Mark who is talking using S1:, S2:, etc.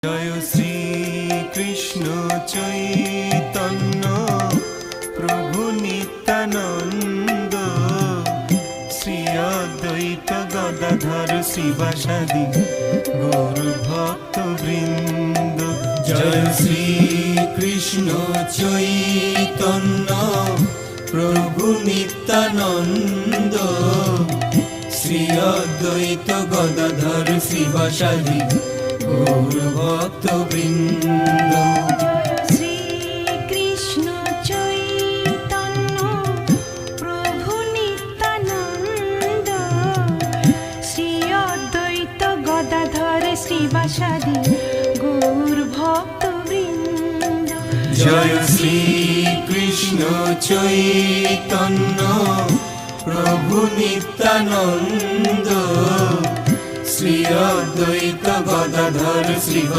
S1: জয় শ্রী কৃষ্ণ চৈতন্য প্রভু নিত্যানন্দ, শ্রী অদ্বৈত গদাধর শিবাসাদি গৌর ভক্ত বৃন্দ। জয় শ্রী কৃষ্ণ চৈতন্য প্রভু নিত্যানন্দ, শ্রী অদ্বৈত গদাধর শিবাসাদি গৌর ভক্ত বৃন্দ।
S2: শ্রী কৃষ্ণ চৈতন্য প্রভু নিত্যানন্দ, শ্রী অদ্বৈত গদাধর শ্রীবাসাদি গৌর ভক্ত বৃন্দ।
S1: জয় শ্রী কৃষ্ণ চৈতন্য প্রভু নিত্যানন্দ, শ্রী অদ্বৈত গদাধর শ্রী